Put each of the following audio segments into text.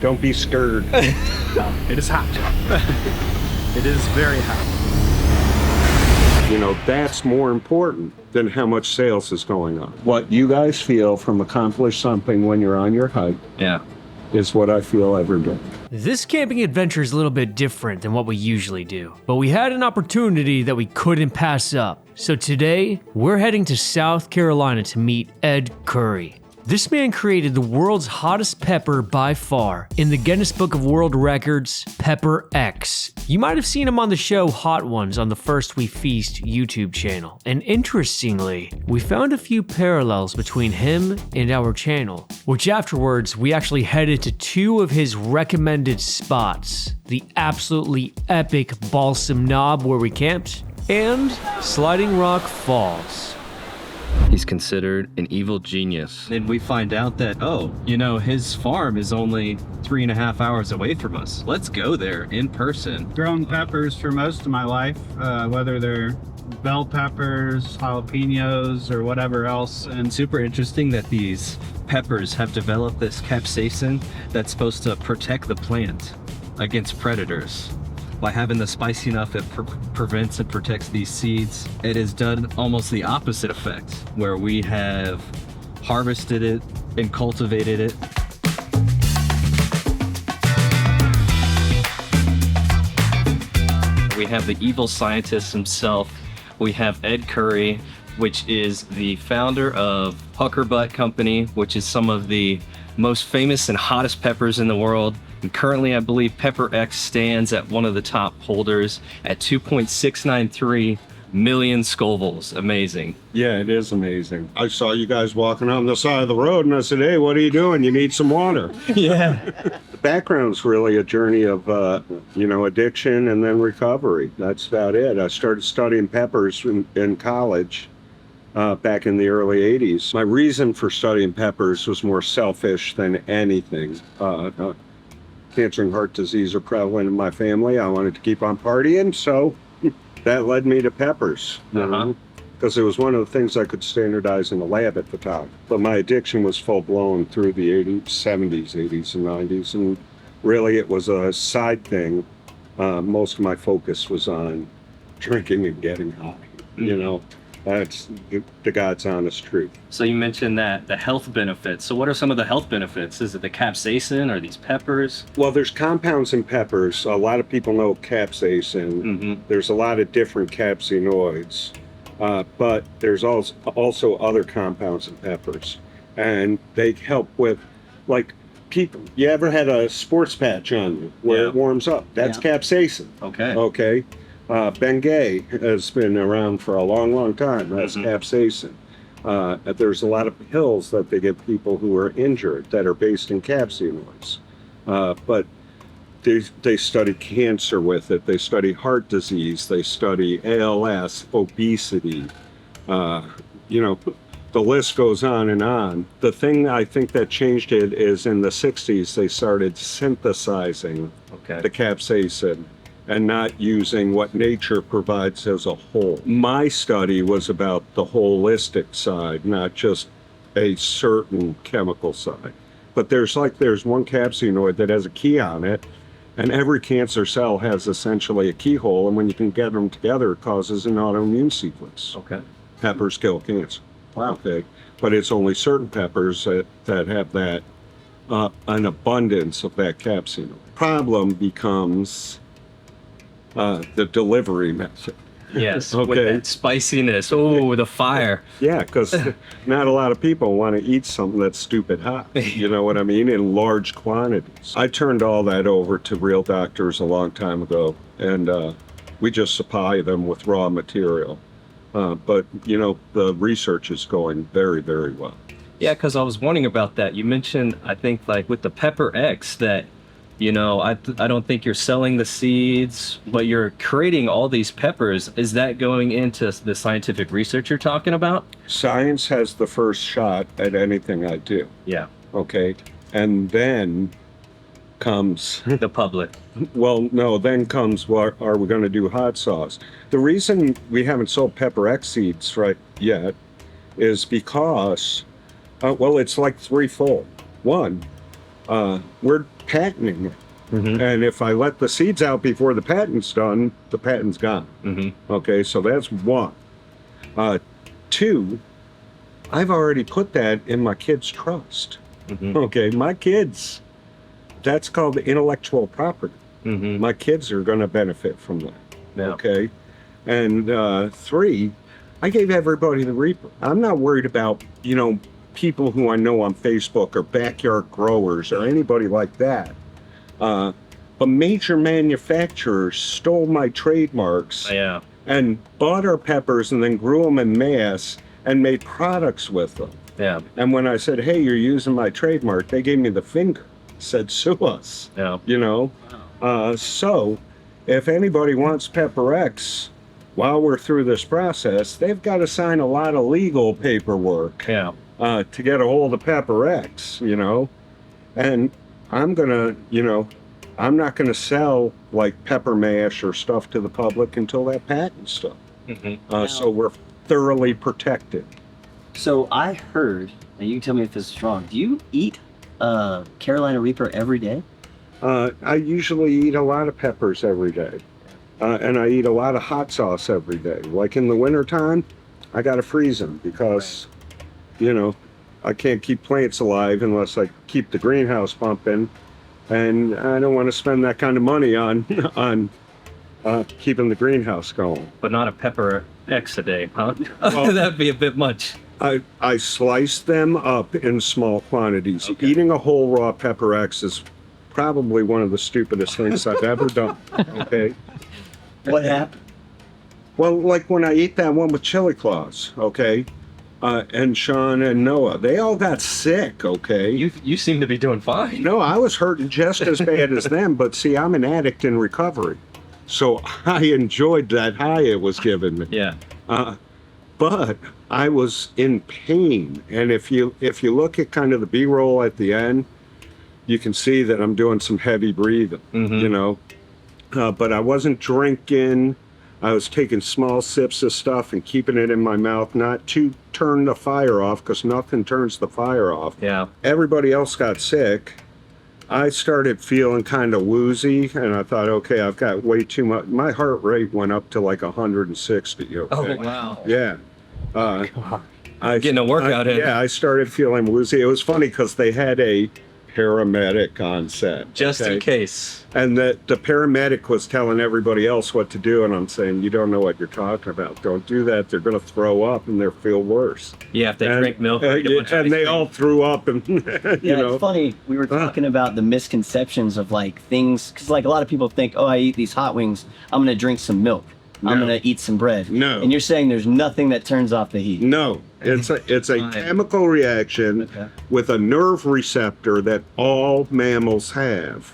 Don't be scared. It is hot. It is very hot. You know, that's more important than how much sales is going on. What you guys feel from accomplish something when you're on your hike is what I feel every day. This camping adventure is a little bit different than what we usually do, but we had an opportunity that we couldn't pass up. So today, we're heading to South Carolina to meet Ed Currie. This man created the world's hottest pepper by far in the Guinness Book of World Records, Pepper X. You might have seen him on the show Hot Ones on the First We Feast YouTube channel. And interestingly, we found a few parallels between him and our channel, which afterwards we actually headed to two of his recommended spots, the absolutely epic Balsam Knob where we camped, and Sliding Rock Falls. He's considered an evil genius. And we find out that, oh, you know, his farm is only 3.5 hours away from us. Let's go there in person. Grown peppers for most of my life, whether they're bell peppers, jalapenos, or whatever else. And Super interesting that these peppers have developed this capsaicin that's supposed to protect the plant against predators. By having the spicy enough, it prevents and protects these seeds. It has done almost the opposite effect, where we have harvested it and cultivated it. We have the evil scientist himself. We have Ed Currie, which is the founder of PuckerButt Company, which is some of the most famous and hottest peppers in the world. And currently, I believe Pepper X stands at one of the top holders at 2.693 million Scovilles. Amazing. Yeah, it is amazing. I saw you guys walking on the side of the road and I said, hey, what are you doing? You need some water. Yeah. The background's really a journey of, addiction and then recovery. That's about it. I started studying peppers in college back in the early 80s. My reason for studying peppers was more selfish than anything. Cancer and heart disease are prevalent in my family. I wanted to keep on partying, so that led me to peppers. Because it was one of the things I could standardize in the lab at the time. But my addiction was full-blown through the 80s, 70s, 80s, and 90s, and really it was a side thing. Most of my focus was on drinking and getting high, you know. That's the God's honest truth. So you mentioned that the health benefits. So what are some of the health benefits? Is it the capsaicin or these peppers? Well, there's compounds in peppers. A lot of people know capsaicin. There's a lot of different capsaicinoids, but there's also other compounds in peppers, and they help with, like, people. You ever had a sports patch on you where it warms up? That's capsaicin. Okay. Bengay has been around for a long, long time. That's capsaicin. There's a lot of pills that they give people who are injured that are based in capsaicinoids. But they study cancer with it. They study heart disease. They study ALS, obesity. The list goes on and on. The thing I think that changed it is in the 60s, they started synthesizing the capsaicin and not using what nature provides as a whole. My study was about the holistic side, not just a certain chemical side. But there's one capsaicinoid that has a key on it, and every cancer cell has essentially a keyhole, and when you can get them together, it causes an autoimmune sequence. Peppers kill cancer. Wow. Okay, but it's only certain peppers that have that, an abundance of that capsaicinoid. Problem becomes the delivery method. Yes, with that spiciness. Oh, the fire. Yeah, because not a lot of people want to eat something that's stupid hot, you know what I mean, in large quantities. I turned all that over to real doctors a long time ago, and we just supply them with raw material. But, the research is going very, very well. Yeah, because I was wondering about that. You mentioned, I think, like with the Pepper X that, I don't think you're selling the seeds, but you're creating all these peppers. Is that going into the scientific research you're talking about? Science has the first shot at anything I do. Yeah. Okay. And then comes the public. Well, no, then comes what are we going to do hot sauce? The reason we haven't sold Pepper X seeds right yet is because, it's like threefold. One, we're patenting it. Mm-hmm. And if I let the seeds out before the patent's done, the patent's gone. Mm-hmm. Okay, so that's one. Two, I've already put that in my kids' trust. Mm-hmm. Okay, my kids, that's called intellectual property. Mm-hmm. My kids are going to benefit from that. Yeah. Okay. And three, I gave everybody the Reaper. I'm not worried about, people who I know on Facebook or backyard growers or anybody like that. But major manufacturers stole my trademarks Yeah. and bought our peppers and then grew them in mass and made products with them. Yeah. And when I said, hey, you're using my trademark, they gave me the finger, said, sue us. Yeah. So if anybody wants Pepper X while we're through this process, they've got to sign a lot of legal paperwork Yeah. to get a hold of Pepper X, and I'm not gonna sell like pepper mash or stuff to the public until that patent's done. Mm-hmm. So we're thoroughly protected. So I heard, and you can tell me if this is wrong. Do you eat Carolina Reaper every day? I usually eat a lot of peppers every day. And I eat a lot of hot sauce every day. Like in the wintertime, I gotta freeze them because, I can't keep plants alive unless I keep the greenhouse pumping. And I don't want to spend that kind of money on keeping the greenhouse going. But not a pepper X a day, huh? Well- That'd be a bit much. I slice them up in small quantities. Okay. Eating a whole raw Pepper X is probably one of the stupidest things I've ever done. Okay. What happened? Well, like when I eat that one with chili claws, okay, and Sean and Noah, they all got sick, okay? You seem to be doing fine. No, I was hurting just as bad as them, but see, I'm an addict in recovery. So I enjoyed that high it was giving me. Yeah. But I was in pain. And if you look at kind of the B-roll at the end, you can see that I'm doing some heavy breathing, Mm-hmm. But I wasn't drinking. I was taking small sips of stuff and keeping it in my mouth, not to turn the fire off, because nothing turns the fire off. Yeah. Everybody else got sick. I started feeling kind of woozy, and I thought, okay, I've got way too much. My heart rate went up to like 160. Okay? Oh, wow. Yeah. Getting a workout in. Yeah, I started feeling woozy. It was funny because they had a paramedic on set. Just okay? in case. And the paramedic was telling everybody else what to do, and I'm saying, you don't know what you're talking about. Don't do that. They're going to throw up and they'll feel worse. Yeah, if they And, drink milk. eat a bunch of and ice they cream. all threw up, and It's funny. We were talking about the misconceptions of like things, because like a lot of people think, oh, I eat these hot wings, I'm gonna drink some milk, I'm No. gonna eat some bread. No. And you're saying there's nothing that turns off the heat. No, it's a Fine. chemical reaction Okay. with a nerve receptor that all mammals have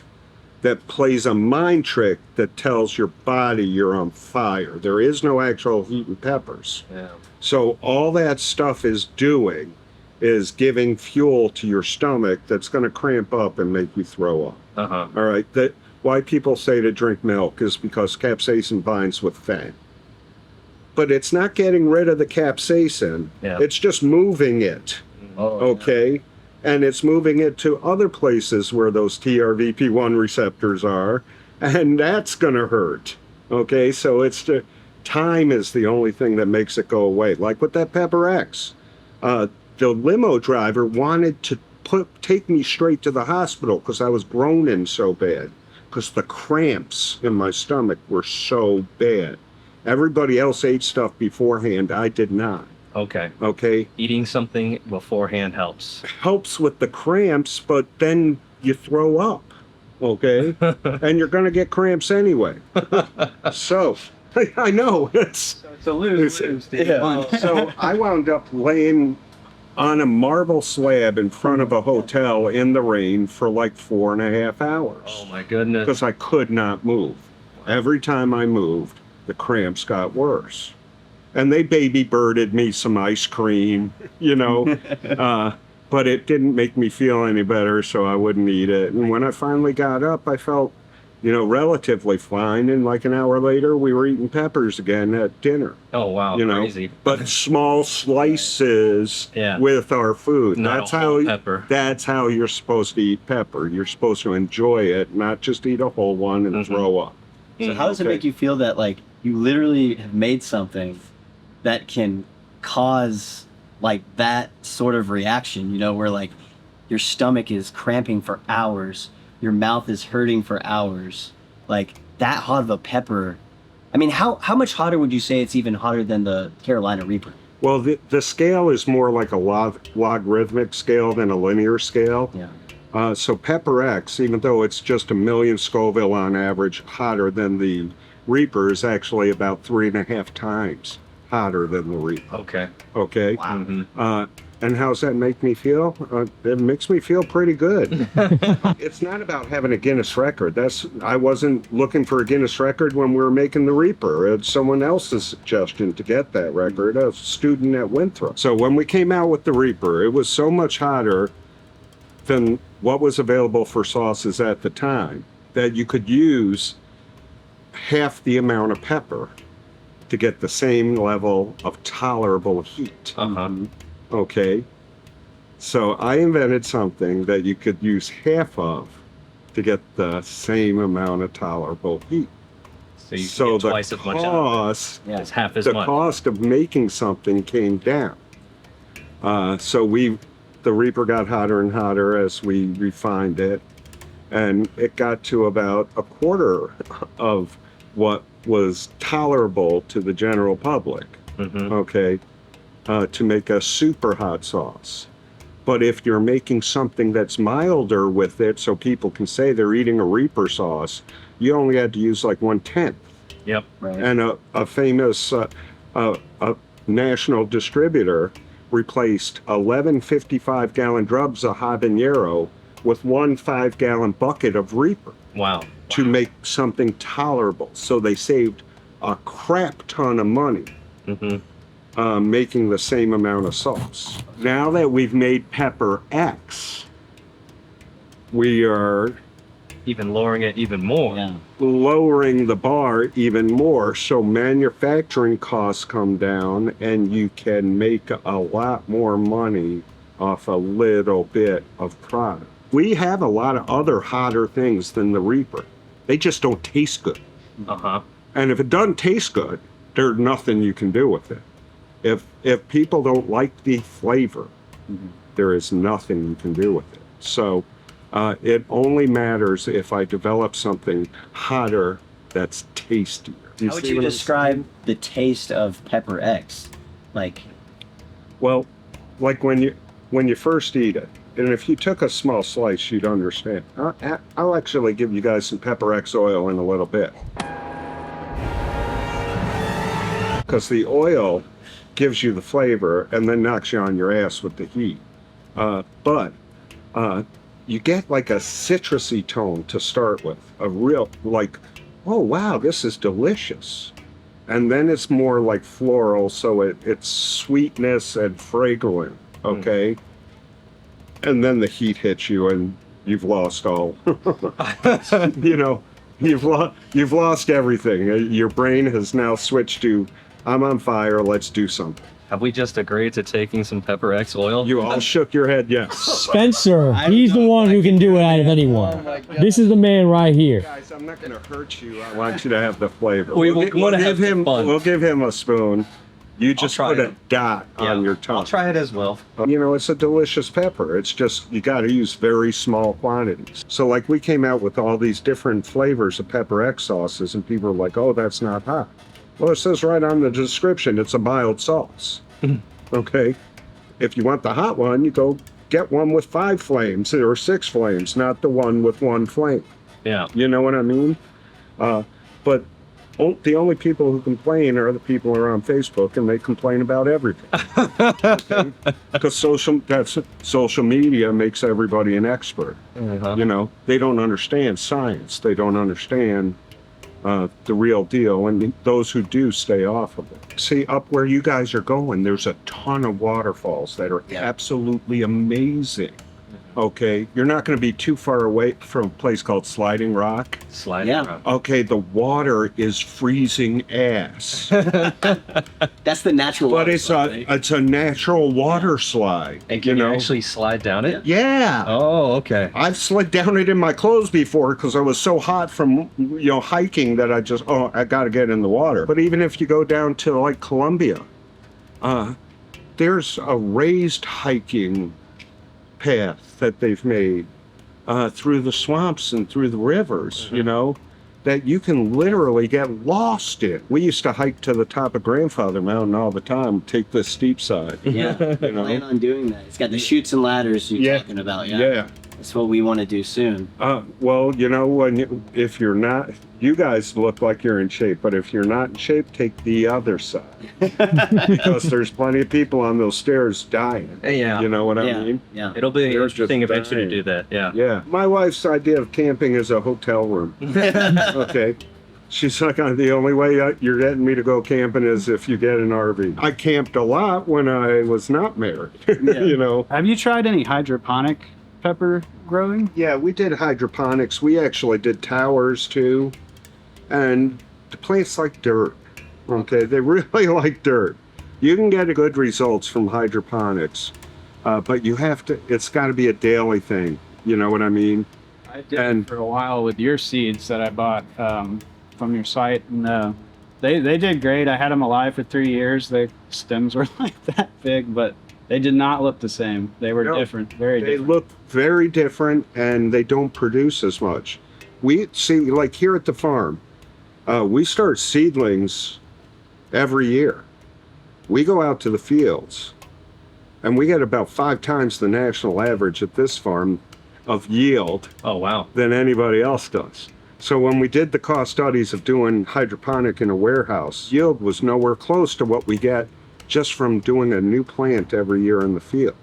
that plays a mind trick that tells your body you're on fire. There is no actual heat in peppers. Yeah. So all that stuff is doing is giving fuel to your stomach that's going to cramp up and make you throw up. Uh-huh. All right. That why people say to drink milk is because capsaicin binds with fat. But it's not getting rid of the capsaicin. Yeah. It's just moving it. Oh, Okay. And it's moving it to other places where those TRVP1 receptors are. And that's going to hurt. Okay. So time is the only thing that makes it go away. Like with that Pepper X. The limo driver wanted to take me straight to the hospital because I was groaning so bad. Because the cramps in my stomach were so bad. Everybody else ate stuff beforehand. I did not. Okay. Okay. Eating something beforehand helps. Helps with the cramps, but then you throw up. Okay. And you're going to get cramps anyway. So, I know. It's a lose-lose. So I wound up laying on a marble slab in front of a hotel in the rain for like 4.5 hours. Oh my goodness. Because I could not move. Every time I moved, the cramps got worse. And they baby birded me some ice cream, but it didn't make me feel any better, so I wouldn't eat it. And when I finally got up, I felt you know, relatively fine. And like an hour later, we were eating peppers again at dinner. Oh wow, You know, crazy. but small slices Yeah. with our food. Not That's a whole how pepper. That's how you're supposed to eat pepper. You're supposed to enjoy it, not just eat a whole one and Mm-hmm. throw up. So how does it Okay. make you feel that like you literally have made something that can cause like that sort of reaction, you know, where like your stomach is cramping for hours, your mouth is hurting for hours, like that hot of a pepper. I mean, how much hotter would you say it's even hotter than the Carolina Reaper? Well, the scale is more like a logarithmic scale than a linear scale. Yeah. So Pepper X, even though it's just 1,000,000 Scoville on average hotter than the Reaper, is actually about 3.5 times hotter than the Reaper. Okay. Okay? Wow. Mhm. And how's that make me feel? It makes me feel pretty good. It's not about having a Guinness record. I wasn't looking for a Guinness record when we were making the Reaper. It's someone else's suggestion to get that record, a student at Winthrop. So when we came out with the Reaper, it was so much hotter than what was available for sauces at the time that you could use half the amount of pepper to get the same level of tolerable heat. Uh-huh. Okay, so I invented something that you could use half of to get the same amount of tolerable heat. So you can So get the twice as much out of cost, it. It's half as the much. cost of making something came down. So the Reaper got hotter and hotter as we refined it, and it got to about a quarter of what was tolerable to the general public. Mhm. Okay, to make a super hot sauce. But if you're making something that's milder with it, so people can say they're eating a Reaper sauce, you only had to use like 1/10. Yep. Right. And a famous a national distributor replaced 11 55-gallon drums of habanero with 1 5-gallon bucket of Reaper Wow. to make something tolerable. So they saved a crap ton of money Mhm. making the same amount of sauce. Now that we've made Pepper X, we are Even lowering it even more. Yeah. lowering the bar even more, so manufacturing costs come down and you can make a lot more money off a little bit of product. We have a lot of other hotter things than the Reaper. They just don't taste good. Uh-huh. And if it doesn't taste good, there's nothing you can do with it. If people don't like the flavor, there is nothing you can do with it. So it only matters if I develop something hotter that's tastier. Do How would see you what I'm describe the taste of Pepper X? Like, Well, like when you first eat it, and if you took a small slice, you'd understand. I'll actually give you guys some Pepper X oil in a little bit. Because the oil gives you the flavor and then knocks you on your ass with the heat. But you get like a citrusy tone to start with. A real, like, oh wow, this is delicious. And then it's more like floral, so it's sweetness and fragrant, okay? And then the heat hits you and you've lost all. You know, you've lost everything. Your brain has now switched to, I'm on fire, let's do something. Have we just agreed to taking some Pepper X oil? You all shook your head, yes. Spencer, he's the one who can do it out of anyone. This is the man right here. Guys, I'm not gonna hurt you. I want you to have the flavor. We wanna have him. fun. We'll give him a spoon. You just try put it. a dot on your tongue. I'll try it as well. You know, it's a delicious pepper. It's just, you got to use very small quantities. So like we came out with all these different flavors of Pepper X sauces and people are like, oh, that's not hot. Well, it says right on the description, it's a mild sauce. Okay. If you want the hot one, you go get one with 5 flames or 6 flames, not the one with 1 flame. Yeah. You know what I mean? But the only people who complain are the people who are on Facebook, and they complain about everything. Because social media makes everybody an expert. Uh-huh. You know, they don't understand science. They don't understand the real deal, and those who do stay off of it. See, up where you guys are going, there's a ton of waterfalls that are absolutely amazing. Okay, you're not going to be too far away from a place called Sliding Rock. Sliding Yeah. rock. Okay, the water is freezing ass, That's the natural. but water it's slide, a right? it's a natural water slide. And can you actually slide down it? Yeah. Oh, okay. I've slid down it in my clothes before because I was so hot from hiking that I got to get in the water. But even if you go down to like Columbia, there's a raised hiking path that they've made through the swamps and through the rivers, that you can literally get lost in. We used to hike to the top of Grandfather Mountain all the time, take the steep side. Yeah. Plan on doing that. It's got the chutes and ladders you're talking about. Yeah. Yeah. That's what we want to do soon. Well, if you're not, you guys look like you're in shape, but if you're not in shape, take the other side. Because there's plenty of people on those stairs dying. Yeah. You know what Yeah. I mean? Yeah. It'll be They're just interesting eventually to dying. do that. Yeah. Yeah. My wife's idea of camping is a hotel room. Okay. She's like, the only way you're getting me to go camping is if you get an RV. I camped a lot when I was not married, Have you tried any hydroponic pepper growing? Yeah, we did hydroponics. We actually did towers too. And the plants like dirt. Okay, they really like dirt. You can get good results from hydroponics, but it's got to be a daily thing. You know what I mean? I did it for a while with your seeds that I bought from your site, and they did great. I had them alive for 3 years. The stems were like that big, but they did not look the same. They were different, very They different. look very different, and they don't produce as much. We see, like here at the farm, we start seedlings every year. We go out to the fields, and we get about 5 times the national average at this farm of yield Oh, wow. than anybody else does. So when we did the cost studies of doing hydroponic in a warehouse, yield was nowhere close to what we get just from doing a new plant every year in the field.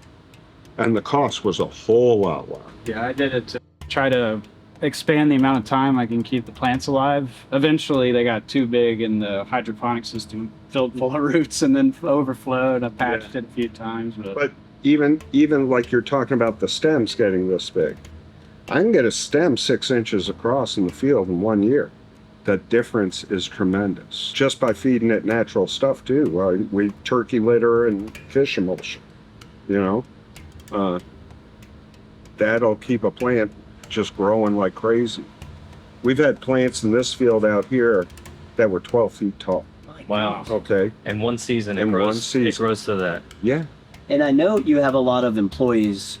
And the cost was a whole lot lower. Yeah, I did it to try to expand the amount of time I can keep the plants alive. Eventually, they got too big, and the hydroponic system filled full of roots and then overflowed. I patched it a few times, But even like you're talking about the stems getting this big, I can get a stem 6 inches across in the field in 1 year. The difference is tremendous just by feeding it natural stuff too. We turkey litter and fish emulsion, that'll keep a plant just growing like crazy. We've had plants in this field out here that were 12 feet tall. Wow. Okay. In one season, In it grows. one season. It grows to that. Yeah. And I know you have a lot of employees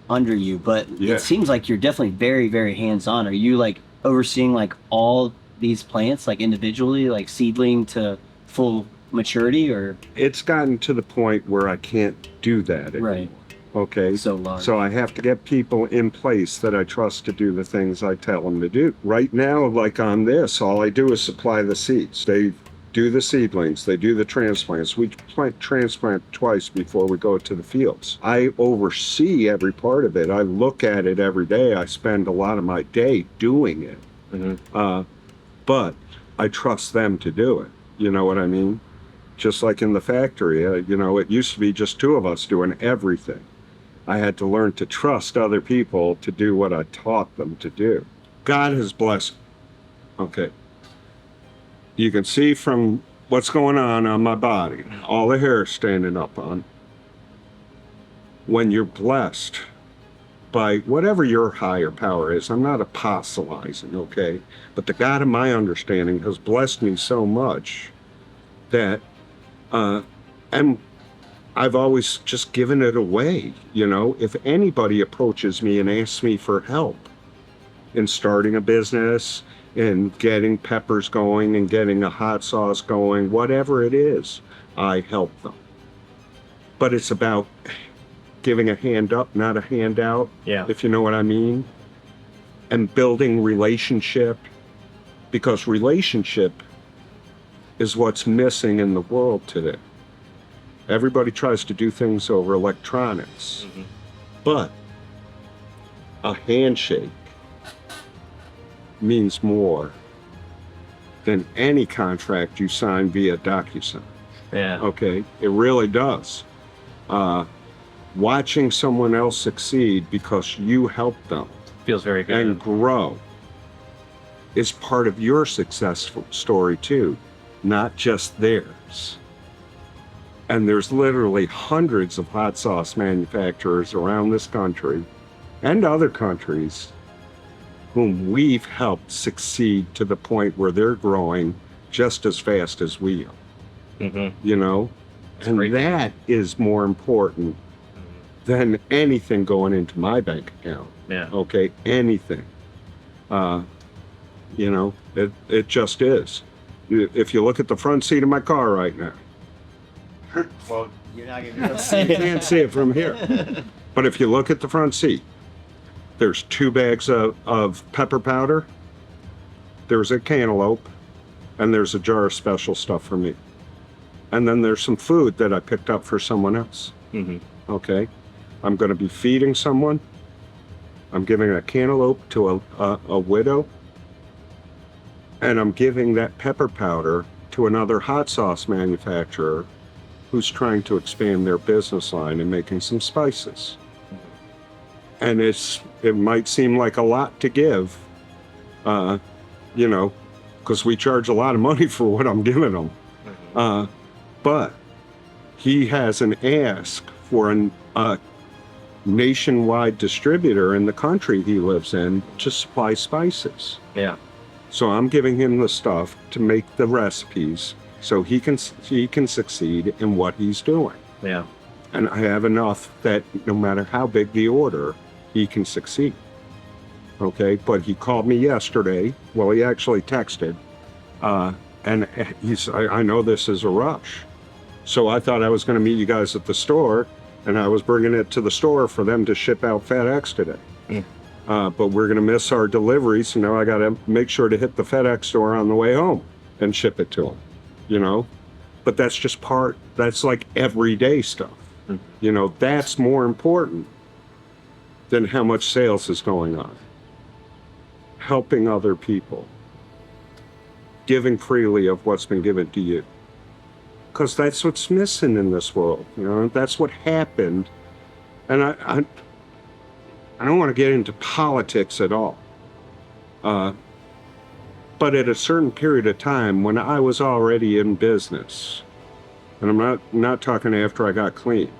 under you, but Yeah. it seems like you're definitely very, very hands-on. Are you like overseeing like all these plants, like individually, like seedling to full maturity, or? It's gotten to the point where I can't do that anymore. Right. Okay. So large. So I have to get people in place that I trust to do the things I tell them to do. Right now, like on this, all I do is supply the seeds. They do the seedlings, they do the transplants. We transplant twice before we go to the fields. I oversee every part of it. I look at it every day. I spend a lot of my day doing it. Mm-hmm. But I trust them to do it. You know what I mean? Just like in the factory, it used to be just 2 of us doing everything. I had to learn to trust other people to do what I taught them to do. God has blessed. Okay. You can see from what's going on my body, all the hair standing up on. When you're blessed by whatever your higher power is, I'm not apostolizing, okay? But the God of my understanding has blessed me so much that I've always just given it away. If anybody approaches me and asks me for help in starting a business, in getting peppers going and getting a hot sauce going, whatever it is, I help them. But it's about giving a hand up, not a handout, Yeah. if you know what I mean, and building relationship, because relationship is what's missing in the world today. Everybody tries to do things over electronics, but a handshake means more than any contract you sign via DocuSign. Yeah. Okay, it really does. watching someone else succeed because you helped them Feels very good. and grow is part of your success story too, not just theirs. And there's literally hundreds of hot sauce manufacturers around this country and other countries whom we've helped succeed to the point where they're growing just as fast as we are. You know? And great. that is more important than anything going into my bank account. Yeah. Okay? Anything. You know, it just is. If you look at the front seat of my car right now, well, You're not gonna be able to you see it. can't see it from here. But if you look at the front seat, there's 2 bags of pepper powder, there's a cantaloupe, and there's a jar of special stuff for me. And then there's some food that I picked up for someone else. Okay? I'm going to be feeding someone. I'm giving a cantaloupe to a widow. And I'm giving that pepper powder to another hot sauce manufacturer who's trying to expand their business line and making some spices. And it might seem like a lot to give, you know, because we charge a lot of money for what I'm giving them. But he has an ask for a nationwide distributor in the country he lives in to supply spices. Yeah. So I'm giving him the stuff to make the recipes so he can succeed in what he's doing. Yeah. And I have enough that no matter how big the order, he can succeed. Okay, but he called me yesterday. Well, he actually texted, and I know this is a rush. So I thought I was going to meet you guys at the store, and I was bringing it to the store for them to ship out FedEx today. But we're going to miss our delivery, so now I got to make sure to hit the FedEx store on the way home and ship it to them, you know? But that's just that's like everyday stuff. You know, that's more important than how much sales is going on. Helping other people. Giving freely of what's been given to you. Because that's what's missing in this world, you know? That's what happened. And I don't want to get into politics at all. But at a certain period of time when I was already in business, and I'm not talking after I got clean,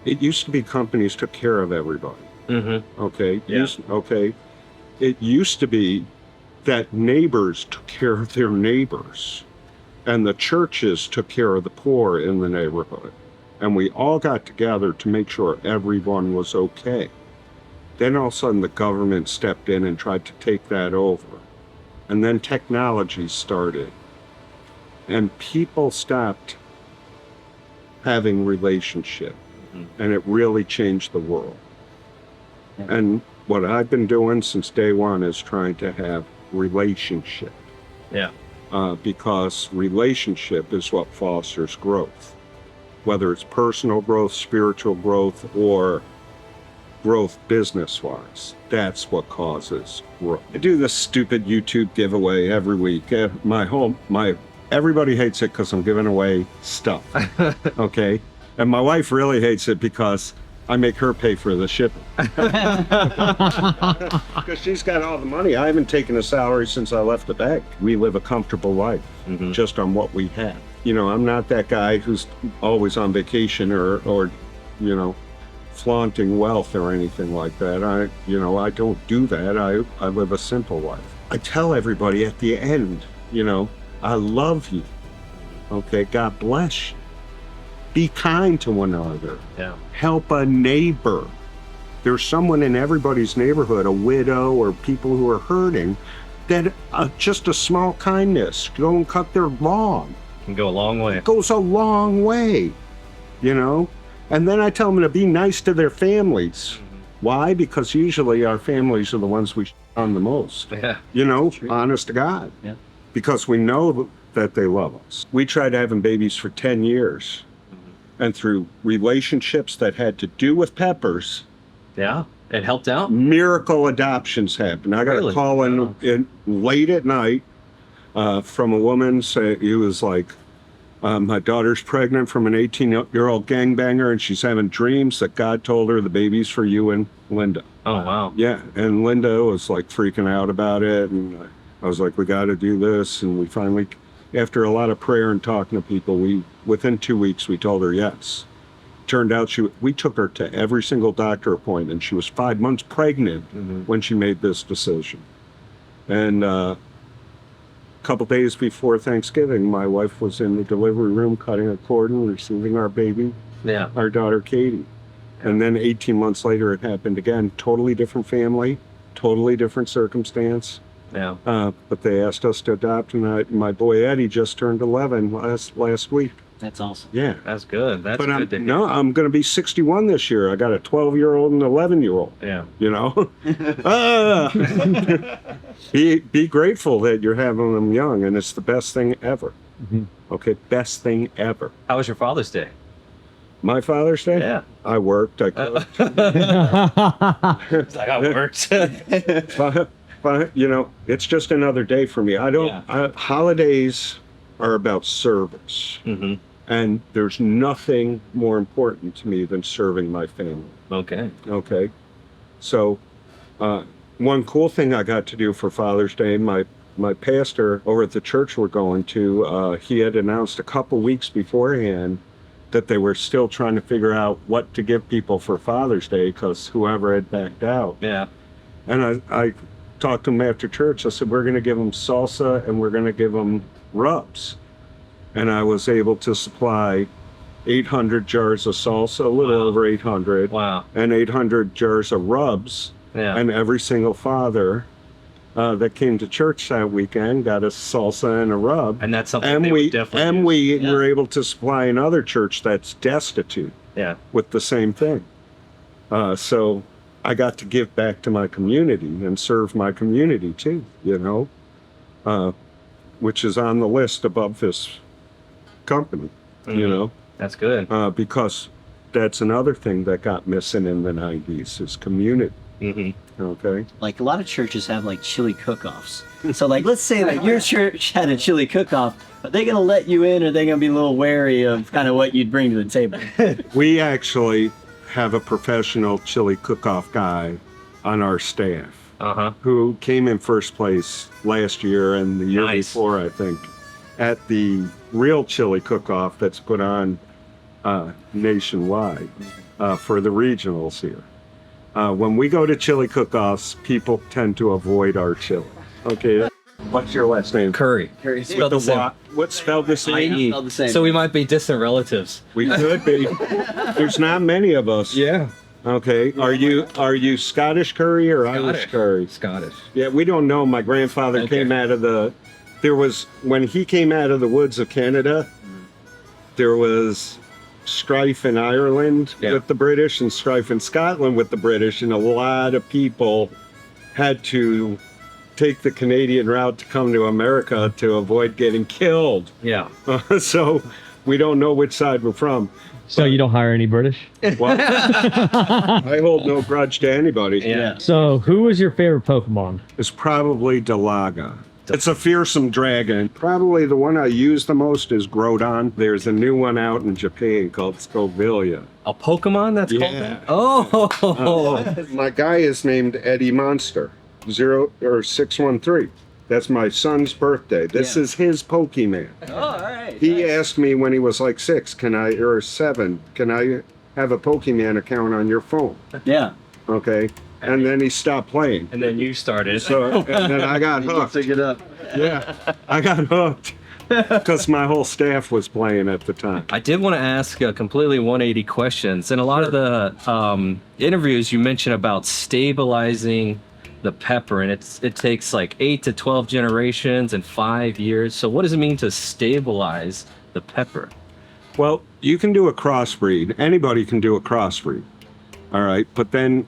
it used to be companies took care of everybody. Okay? Yeah. It used to be that neighbors took care of their neighbors, and the churches took care of the poor in the neighborhood. And we all got together to make sure everyone was okay. Then all of a sudden the government stepped in and tried to take that over. And then technology started. And people stopped having relationship. And it really changed the world. And what I've been doing since day one is trying to have relationship. Yeah. Because relationship is what fosters growth. Whether it's personal growth, spiritual growth, or growth business-wise, that's what causes growth. I do this stupid YouTube giveaway every week. Everybody hates it because I'm giving away stuff, okay? And my wife really hates it because I make her pay for the shipping. Because she's got all the money. I haven't taken a salary since I left the bank. We live a comfortable life just on what we have. You know, I'm not that guy who's always on vacation or you know, flaunting wealth or anything like that. I don't do that. I live a simple life. I tell everybody at the end, you know, I love you. Okay, God bless you. Be kind to one another. Yeah. Help a neighbor. There's someone in everybody's neighborhood, a widow or people who are hurting, that just a small kindness, go and cut their lawn. Can go a long way. It goes a long way, you know? And then I tell them to be nice to their families. Why? Because usually our families are the ones we on the most. Yeah. You know, honest to God. Yeah. Because we know that they love us. We tried having babies for 10 years. And through relationships that had to do with peppers, Yeah. It helped out? miracle adoptions happened. I got Really? a call in late at night from a woman who was like, My daughter's pregnant from an 18-year-old gangbanger, and she's having dreams that God told her the baby's for you and Linda. Oh, wow. Yeah, and Linda was like freaking out about it, and I was like, we got to do this, and we finally, after a lot of prayer and talking to people, within 2 weeks we told her yes. Turned out we took her to every single doctor appointment. She was 5 months pregnant when she made this decision. And a couple days before Thanksgiving, my wife was in the delivery room cutting a cord and receiving our baby, our daughter Katie. And then 18 months later, it happened again. Totally different family, totally different circumstance. Yeah. But they asked us to adopt, and my boy Eddie just turned 11 last week. That's awesome. Yeah. That's good. That's But good to hear. I'm going to be 61 this year. I got a 12-year-old and an 11-year-old. Yeah. You know? Be grateful that you're having them young, and it's the best thing ever. Okay, best thing ever. How was your Father's Day? My Father's Day? Yeah. I worked. I cooked. It's like I worked. But, you know, it's just another day for me. Holidays are about service. And there's nothing more important to me than serving my family. Okay. Okay. So, one cool thing I got to do for Father's Day, my pastor over at the church we're going to, he had announced a couple weeks beforehand that they were still trying to figure out what to give people for Father's Day because whoever had backed out. Yeah. And I talked to him after church. I said, we're going to give them salsa and we're going to give them rubs. And I was able to supply 800 jars of salsa, a little over 800. Wow. And 800 jars of rubs. Yeah. And every single father that came to church that weekend got a salsa and a rub. And that's something they would definitely use. We were able to supply another church that's destitute with the same thing. So I got to give back to my community and serve my community too, you know, which is on the list above this company, you know. That's good. Because that's another thing that got missing in the 90s is community. Okay. Like a lot of churches have like chili cook-offs. So like, let's say that your church had a chili cook-off. Are they going to let you in, or are they going to be a little wary of kind of what you'd bring to the table? We actually have a professional chili cook-off guy on our staff who came in first place last year and the year before, I think, at the real chili cook-off that's put on nationwide for the regionals here. When we go to chili cook-offs, people tend to avoid our chili. Okay, what's your last name? Curry. Spelled the same. What's spelled the same? I-E. Spelled the same. So we might be distant relatives. We could be. There's not many of us. Yeah. Okay. Are you Scottish curry or Irish curry? Scottish. Yeah, we don't know. My grandfather came out of when he came out of the woods of Canada, there was strife in Ireland with the British and strife in Scotland with the British, and a lot of people had to take the Canadian route to come to America to avoid getting killed. Yeah. So we don't know which side we're from. So you don't hire any British? Well, I hold no grudge to anybody. Yeah. So who was your favorite Pokemon? It's probably Dalaga. It's a fearsome dragon. Probably the one I use the most is Groudon. There's a new one out in Japan called Scovilia. A Pokemon that's called that? Oh. My guy is named Eddie Monster, 613. That's my son's birthday. This is his Pokemon. Oh, all right. He asked me when he was like 6, or 7, can I have a Pokemon account on your phone? Yeah. Okay. And then he stopped playing. And then you started. So, and then I got hooked. Pick it up. Yeah, I got hooked because my whole staff was playing at the time. I did want to ask completely 180 questions. In a lot of the interviews, you mentioned about stabilizing the pepper, and it takes like 8 to 12 generations and 5 years. So what does it mean to stabilize the pepper? Well, you can do a crossbreed. Anybody can do a crossbreed. All right, but then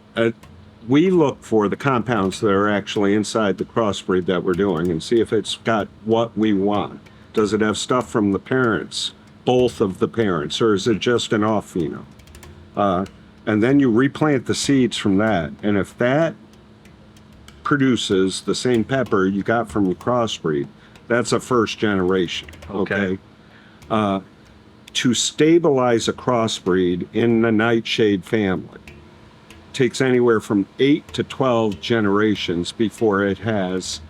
we look for the compounds that are actually inside the crossbreed that we're doing and see if it's got what we want. Does it have stuff from the parents, both of the parents, or is it just an off phenome? And then you replant the seeds from that. And if that produces the same pepper you got from your crossbreed, that's a first generation. Okay. To stabilize a crossbreed in the nightshade family takes anywhere from 8 to 12 generations before it has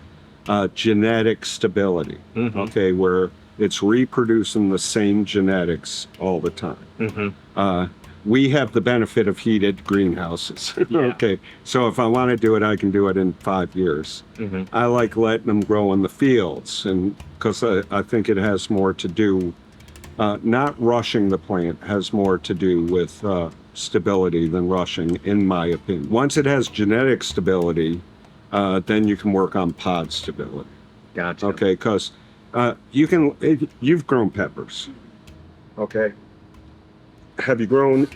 genetic stability. Okay, where it's reproducing the same genetics all the time. We have the benefit of heated greenhouses. Okay, so if I want to do it, I can do it in 5 years. I like letting them grow in the fields, and because I think it has more to do, not rushing the plant has more to do with stability than rushing, in my opinion. Once it has genetic stability, then you can work on pod stability. Gotcha. Okay, because you've grown peppers. Okay. Have you grown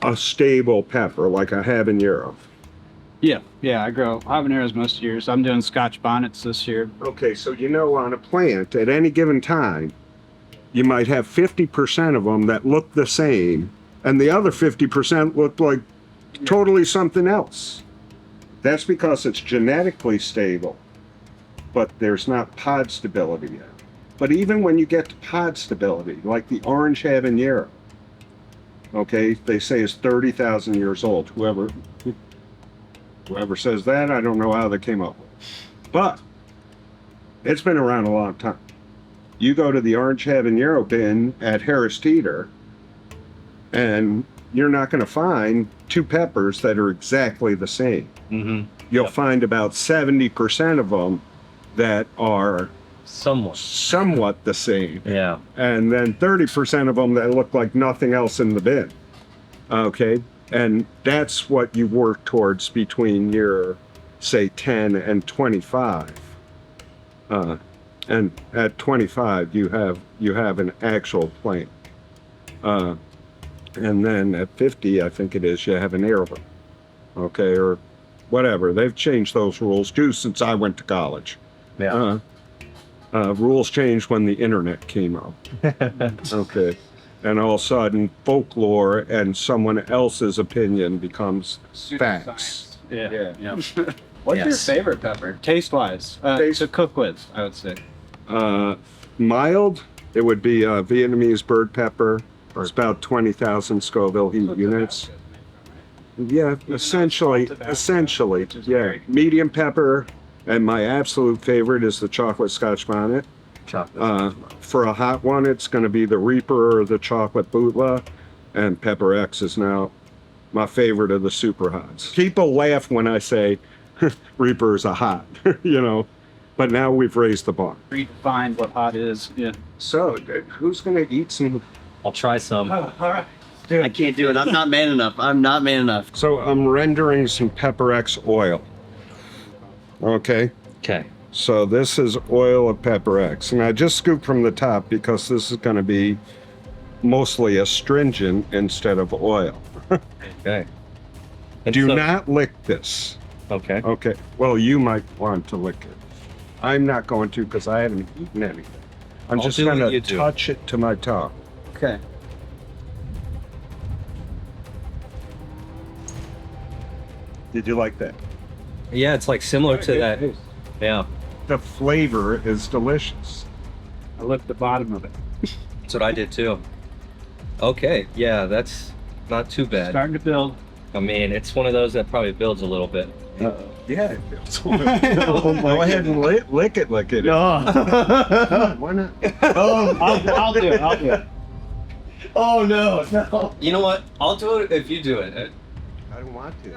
a stable pepper like a habanero? Yeah, I grow habaneros most years. I'm doing Scotch bonnets this year. Okay, so on a plant at any given time, you might have 50% of them that look the same, and the other 50% look like totally something else. That's because it's genetically stable, but there's not pod stability yet. But even when you get to pod stability, like the orange habanero, okay, they say is 30,000 years old. Whoever says that, I don't know how they came up with it. But it's been around a long time. You go to the orange habanero bin at Harris Teeter, and you're not going to find two peppers that are exactly the same. You'll find about 70% of them that are somewhat the same. Yeah. And then 30% of them that look like nothing else in the bin. Okay? And that's what you work towards between year, say, 10 and 25. And at 25, you have an actual plant. And then at 50, I think it is, you have an heirloom. Okay, or whatever. They've changed those rules too since I went to college. Yeah. Rules changed when the internet came out. Okay. And all of a sudden, folklore and someone else's opinion becomes facts. Yeah. What's your favorite pepper, taste-wise? To cook with, I would say. Mild, it would be Vietnamese bird pepper. It's about 20,000 Scoville heat units. Yeah, essentially, yeah. Medium pepper, and my absolute favorite is the chocolate Scotch bonnet. For a hot one, it's going to be the Reaper or the chocolate Bootla, and Pepper X is now my favorite of the super hots. People laugh when I say Reaper is a hot, but now we've raised the bar. Redefine what hot is. Yeah. So, who's going to eat some? I'll try some. All right. I can't do it. I'm not man enough. So I'm rendering some Pepper X oil. Okay. Okay. So this is oil of Pepper X, and I just scooped from the top because this is going to be mostly astringent instead of oil. Okay. Do not lick this. Okay. Okay. Well, you might want to lick it. I'm not going to because I haven't eaten anything. I'm just going to touch it to my tongue. Okay. Did you like that? Yeah, it's like similar to that. Yeah. The flavor is delicious. I licked the bottom of it. That's what I did too. Okay. Yeah, that's not too bad. Starting to build. I mean, it's one of those that probably builds a little bit. Yeah. Go ahead and lick it. Oh. Why not? I'll do it. Oh no. You know what? I'll do it if you do it. I don't want to.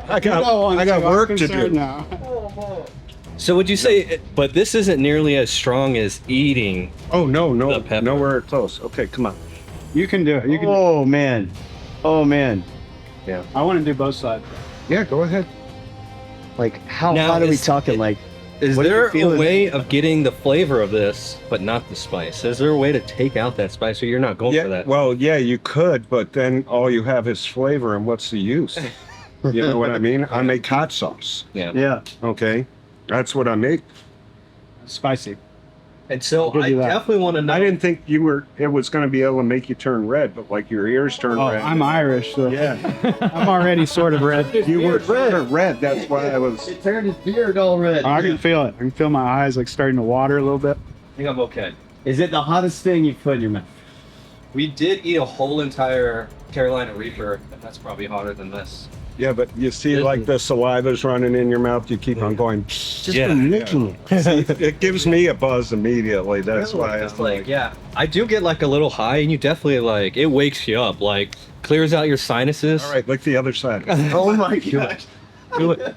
I got work to do. Now. So would you say, but this isn't nearly as strong as eating? Oh, no, the pepper. nowhere close. Okay, come on. You can do it. You can. Oh man. Yeah. I want to do both sides. Yeah, go ahead. Like how Now, hot are we is- talking? Like Is what are you there a feeling? way of getting the flavor of this, but not the spice? Is there a way to take out that spice, or you're not going for that? Well, yeah, you could, but then all you have is flavor, and what's the use? You know what I mean? I make hot sauce. Yeah. Okay, that's what I make. Spicy. And so give I you that. definitely want to know. I didn't think it was going to be able to make you turn red, but like your ears turn Oh, red. I'm Irish, so Yeah, I'm already sort of red. you were sort of red. That's why I was. It turned his beard all red. I can feel it. I can feel my eyes like starting to water a little bit. I think I'm okay. Is it the hottest thing you've put in your mouth? We did eat a whole entire Carolina Reaper, and that's probably hotter than this. Yeah, but you see, like the saliva's running in your mouth. You keep on going. Just from licking it. See, it gives me a buzz immediately. That's why It's like, yeah, I do get like a little high, and you definitely like it wakes you up, like clears out your sinuses. All right, lick the other side. Oh my gosh. Do it.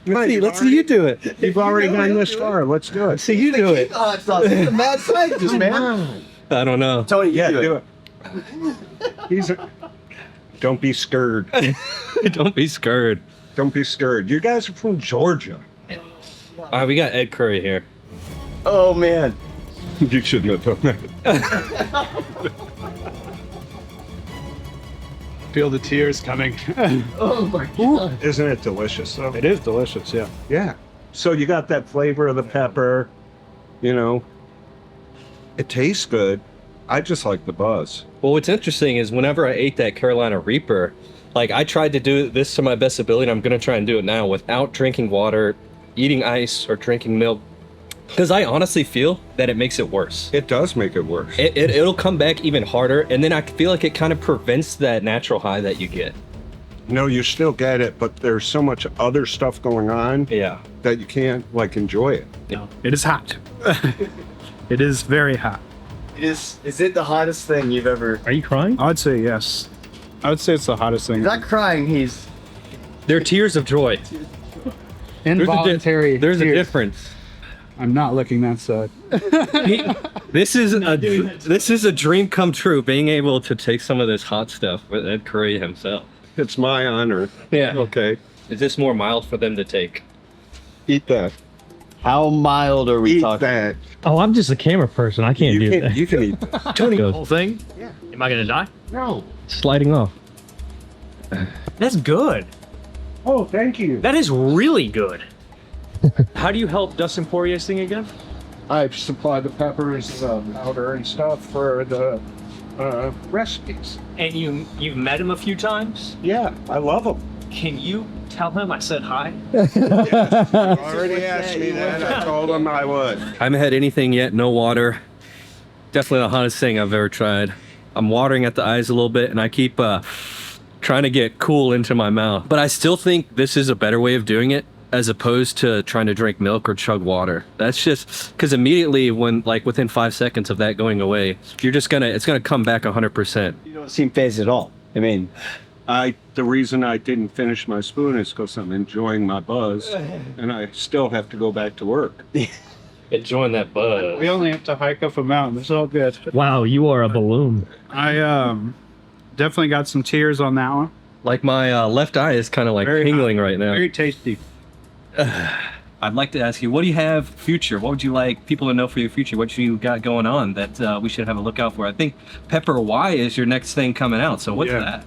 Let's see you do it. You've already gone this far. Let's do it. See you do it. Hot sauce. He's a mad scientist, man. I don't know. Tony, you Yeah, do it. He's a. Don't be scared. Don't be scared. Don't be scared. You guys are from Georgia. All right, we got Ed Currie here. Oh man. You shouldn't have done that. Feel the tears coming. Oh my god. Isn't it delicious though? It is delicious, yeah. Yeah. So you got that flavor of the pepper, you know. It tastes good. I just like the buzz. Well, what's interesting is whenever I ate that Carolina Reaper, like I tried to do this to my best ability, and I'm gonna try and do it now without drinking water, eating ice, or drinking milk. Because I honestly feel that it makes it worse. It does make it worse. It'll come back even harder, and then I feel like it kind of prevents that natural high that you get. No, you still get it, but there's so much other stuff going on Yeah. that you can't like enjoy it. It is hot. It is very hot. Is it the hottest thing you've ever? Are you crying? I would say yes. I would say it's the hottest thing. He's not crying. He's. They're tears of joy. Involuntary. There's a tears. difference. I'm not licking that side. This is a dream come true, being able to take some of this hot stuff with Ed Currie himself. It's my honor. Yeah. Okay. Is this more mild for them to take? Eat that. How mild are we Eat talking? that. Oh, I'm just a camera person. I can't do that. You can eat that. Tony, the whole thing? Yeah. Am I gonna die? No. Sliding off. That's good. Oh, thank you. That is really good. How do you help Dustin Poirier's thing again? I supply the peppers, powder, and stuff for the recipes. And you've met him a few times? Yeah, I love them. Can you tell him I said hi? Already asked me that. I told him I would. I haven't had anything yet, no water. Definitely the hottest thing I've ever tried. I'm watering at the eyes a little bit, and I keep trying to get cool into my mouth. But I still think this is a better way of doing it, as opposed to trying to drink milk or chug water. That's just because immediately when, like within 5 seconds of that going away, it's gonna come back 100%. You don't seem phased at all. I mean, The reason I didn't finish my spoon is because I'm enjoying my buzz, and I still have to go back to work. Enjoying that buzz. We only have to hike up a mountain. It's all good. Wow, you are a balloon. I definitely got some tears on that one. Like my left eye is kind of like Very tingling right now. Very tasty. I'd like to ask you, what do you have future? What would you like people to know for your future? What you got going on that we should have a look out for? I think Pepper Y is your next thing coming out. So what's Yeah. that?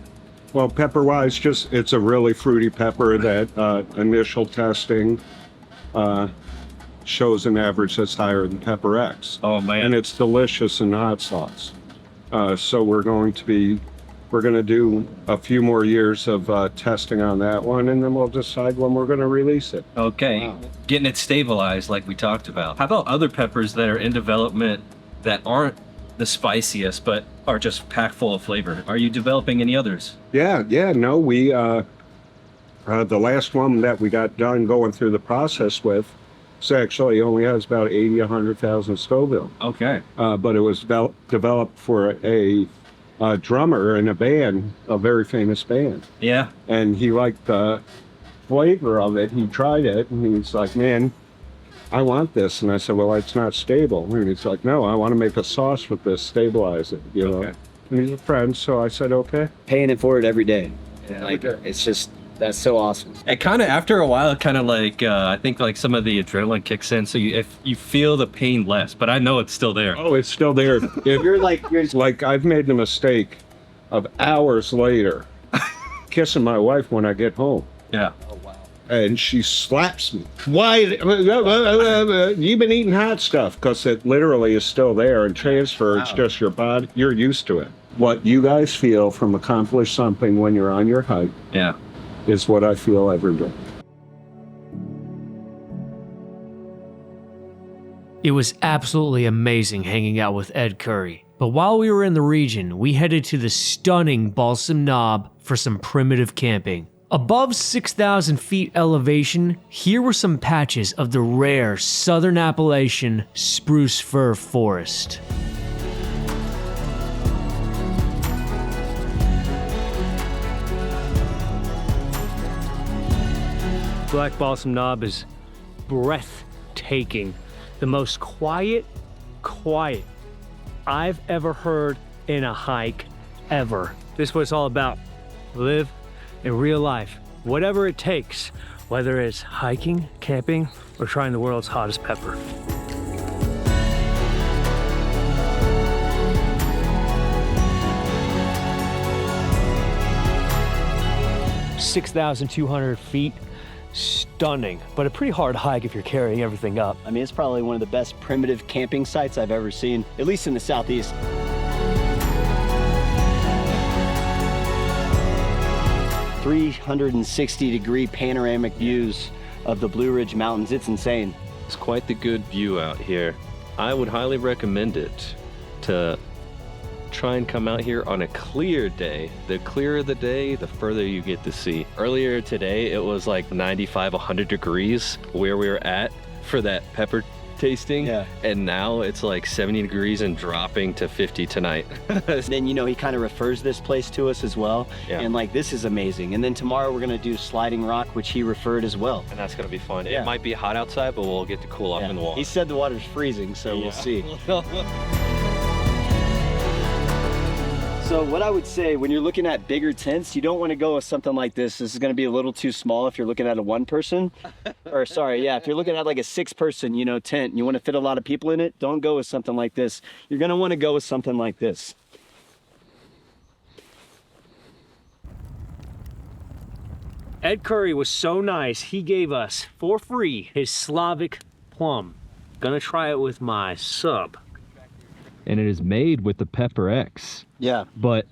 Well, Pepper Wise, it's a really fruity pepper that initial testing shows an average that's higher than Pepper X. Oh man. And it's delicious in hot sauce. So we're going to do a few more years of testing on that one, and then we'll decide when we're going to release it. Okay. Getting it stabilized like we talked about. How about other peppers that are in development that aren't the spiciest but are just packed full of flavor? Are you developing any others? Yeah, no, we the last one that we got done going through the process with, actually only has about 100,000 Scoville. Okay. But it was developed for a drummer in a band, a very famous band. Yeah. And he liked the flavor of it. He tried it, and he's like, man, I want this. And I said, well, it's not stable. And he's like, no, I want to make a sauce with this, stabilize it, you know. Okay. And he's a friend, so I said, okay. paying it forward every day. Like, it's just, that's so awesome. It kind of, after a while, it kind of like, I think like some of the adrenaline kicks in. So if you feel the pain less, but I know it's still there. Oh, it's still there. You're Like, I've made the mistake of hours later kissing my wife when I get home. Yeah. And she slaps me. Why? You've been eating hot stuff, because it literally is still there and transfer. It's just your body. You're used to it. What you guys feel from accomplish something when you're on your hike Yeah. is what I feel every day. It was absolutely amazing hanging out with Ed Currie. But while we were in the region, we headed to the stunning Balsam Knob for some primitive camping. Above 6,000 feet elevation, here were some patches of the rare Southern Appalachian spruce fir forest. Black Balsam Knob is breathtaking. The most quiet I've ever heard in a hike ever. This is what it's all about. Live in real life, whatever it takes, whether it's hiking, camping, or trying the world's hottest pepper. "6,200 feet, stunning, but a pretty hard hike if you're carrying everything up." I mean, it's probably one of the best primitive camping sites I've ever seen, at least in the Southeast. "360-degree panoramic views of the Blue Ridge Mountains. It's insane. It's quite the good view out here. I would highly recommend it to try and come out here on a clear day. The clearer the day, the further you get to see. Earlier today, it was like 95, 100 degrees where we were at for that pepper tasting. Yeah. And now it's like 70 degrees and dropping to 50 tonight. Then, you know, he kind of refers this place to us as well. Yeah. And like, this is amazing. And then tomorrow we're gonna do Sliding Rock, which he referred as well. And that's gonna be fun. Yeah. It might be hot outside, but we'll get to cool off in the water. He said the water's freezing, so we'll see. So what I would say, when you're looking at bigger tents, you don't want to go with something like this. This is going to be a little too small if you're looking at a one person, or sorry, yeah, if you're looking at like a 6-person, you know, tent, and you want to fit a lot of people in it, don't go with something like this. You're going to want to go with something like this. Ed Currie was so nice, he gave us, for free, his Slavic plum. Gonna try it with my sub. And it is made with the Pepper X. Yeah. But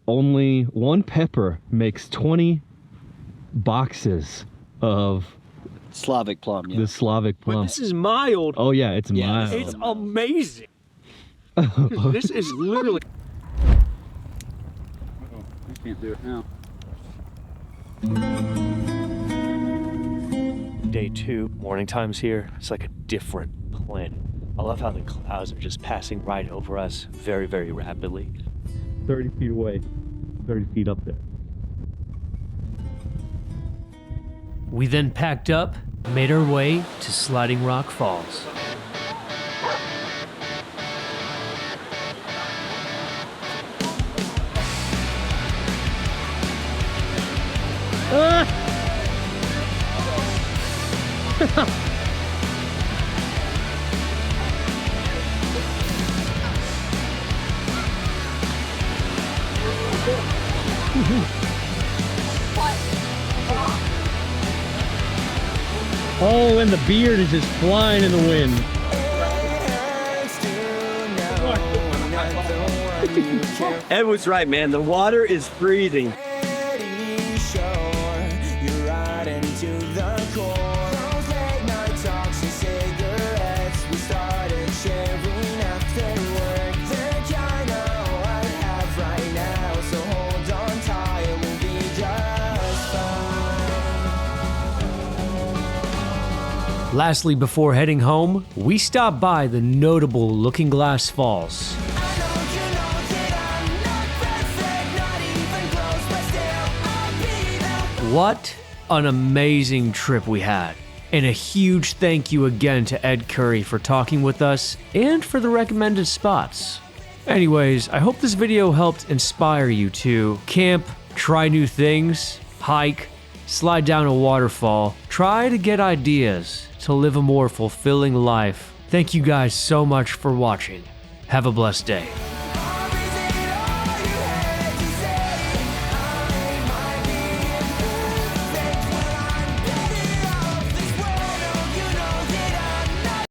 only one pepper makes 20 boxes of Slavic plum, yeah. the Slavic But plum. this is mild. Oh yeah, it's Yeah, mild. It's amazing. This is literally. I can't do it now. Day 2, morning time's here. It's like a different planet. I love how the clouds are just passing right over us very, very rapidly. 30 feet away, 30 feet up there. We then packed up, made our way to Sliding Rock Falls. Oh, and the beard is just flying in the wind. Ed was right, man. The water is freezing. Lastly, before heading home, we stopped by the notable Looking Glass Falls. What an amazing trip we had. And a huge thank you again to Ed Currie for talking with us and for the recommended spots. Anyways, I hope this video helped inspire you to camp, try new things, hike, slide down a waterfall, try to get ideas to live a more fulfilling life. Thank you guys so much for watching. Have a blessed day.